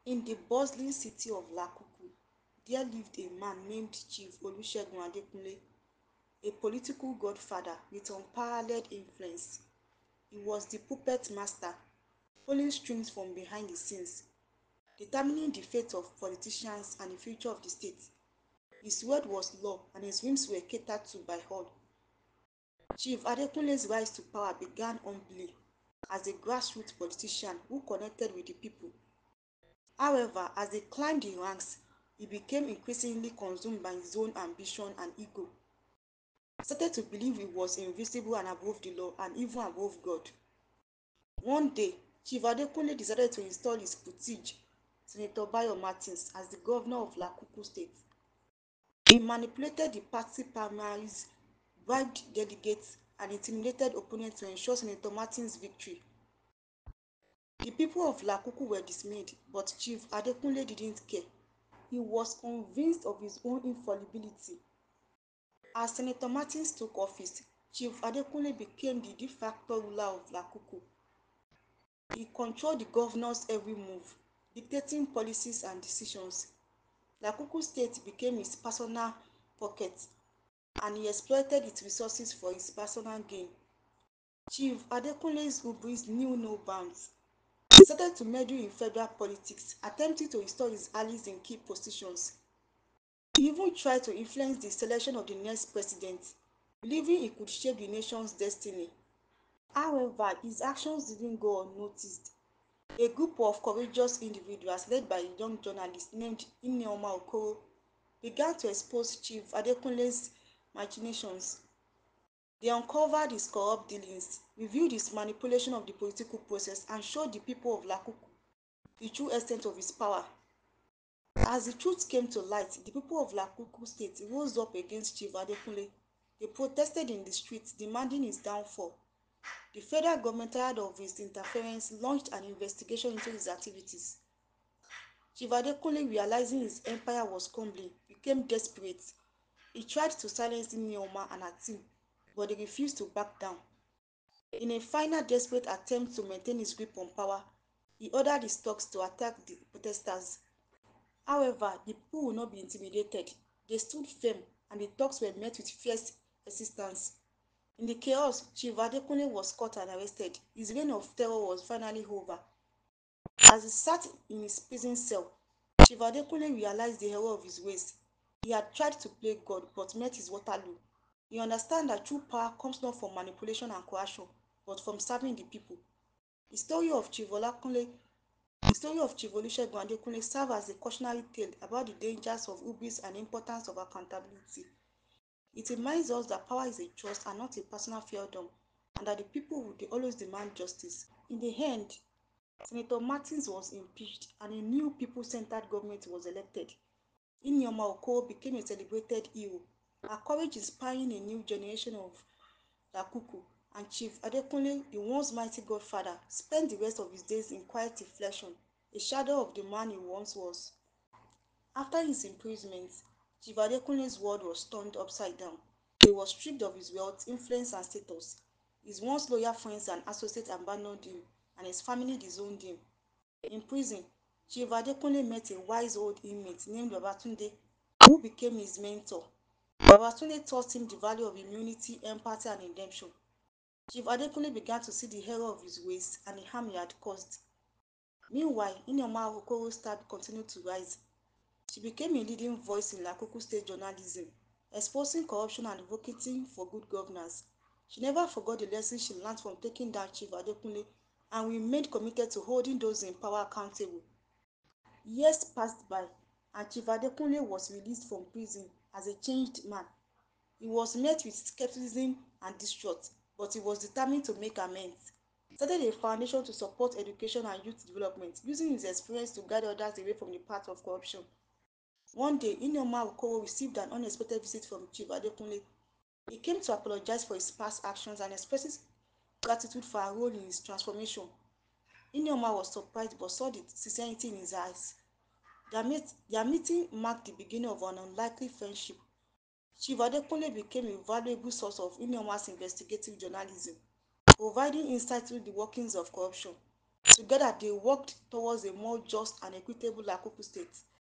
In the bustling city of Lakuku, there lived a man named Chief Olusegun Adekunle, a political godfather with unparalleled influence. He was the puppet master, pulling strings from behind the scenes, determining the fate of politicians and the future of the state. His word was law and his whims were catered to by all. Chief Adekunle's rise to power began humbly as a grassroots politician who connected with the people. However, as he climbed the ranks, he became increasingly consumed by his own ambition and ego. He started to believe he was invisible and above the law and even above God. One day, Chief Adekunle decided to install his putige, Senator Bayo Martins, as the governor of Lakuku State. He manipulated the party primaries, bribed delegates, and intimidated opponents to ensure Senator Martins' victory. The people of Lakuku were dismayed, but Chief Adekunle didn't care. He was convinced of his own infallibility. As Senator Martins took office, Chief Adekunle became the de facto ruler of Lakuku. He controlled the governor's every move, dictating policies and decisions. Lakuku State became his personal pocket, and he exploited its resources for his personal gain. Chief Adekunle's hubris knew no bounds. He started to meddle in federal politics, attempting to install his allies in key positions. He even tried to influence the selection of the next president, believing he could shape the nation's destiny. However, his actions didn't go unnoticed. A group of courageous individuals led by a young journalist named Nneoma Okoro began to expose Chief Adekunle's machinations. They uncovered his corrupt dealings, revealed his manipulation of the political process, and showed the people of Lakuku the true extent of his power. As the truth came to light, the people of Lakuku State rose up against Chief Adekunle. They protested in the streets, demanding his downfall. The federal government, tired of his interference, launched an investigation into his activities. Chief Adekunle, realizing his empire was crumbling, became desperate. He tried to silence Nneoma and her team, but they refused to back down. In a final desperate attempt to maintain his grip on power, he ordered his thugs to attack the protesters. However, the people would not be intimidated. They stood firm, and the talks were met with fierce resistance. In the chaos, Chief Adekunle was caught and arrested. His reign of terror was finally over. As he sat in his prison cell, Chief Adekunle realized the error of his ways. He had tried to play God but met his Waterloo. He understood that true power comes not from manipulation and coercion, but from serving the people. The story of Chief Olakunle The story of Chief Olusegun Adekunle serves as a cautionary tale about the dangers of hubris and the importance of accountability. It reminds us that power is a trust and not a personal fiefdom, and that the people will always demand justice. In the end, Senator Martins was impeached and a new people-centered government was elected. Nneoma Okoh became a celebrated hero, her courage inspiring a new generation of Lakuku, and Chief Adekunle, the once mighty godfather, spent the rest of his days in quiet reflection, a shadow of the man he once was. After his imprisonment, Chief Adekunle's world was turned upside down. He was stripped of his wealth, influence, and status. His once loyal friends and associates abandoned him, and his family disowned him. In prison, Chief Adekunle met a wise old inmate named Babatunde, who became his mentor. Babatunde taught him the value of immunity, empathy, and redemption. Chief Adekunle began to see the error of his ways and the harm he had caused. Meanwhile, Nneoma Okoro's star continued to rise. She became a leading voice in Lakuku state journalism, exposing corruption and advocating for good governance. She never forgot the lessons she learned from taking down Chief Adekunle and remained committed to holding those in power accountable. Years passed by, and Chief Adekunle was released from prison as a changed man. He was met with skepticism and distrust, but he was determined to make amends. He started a foundation to support education and youth development, using his experience to guide others away from the path of corruption. One day, Nneoma Okowo received an unexpected visit from Chief Adekunle. He came to apologize for his past actions and express his gratitude for her role in his transformation. Nneoma was surprised but saw the sincerity in his eyes. Their meeting marked the beginning of an unlikely friendship. Chief Adekunle became a valuable source of Nneoma's investigative journalism, providing insight into the workings of corruption. Together, they worked towards a more just and equitable Lakuku state.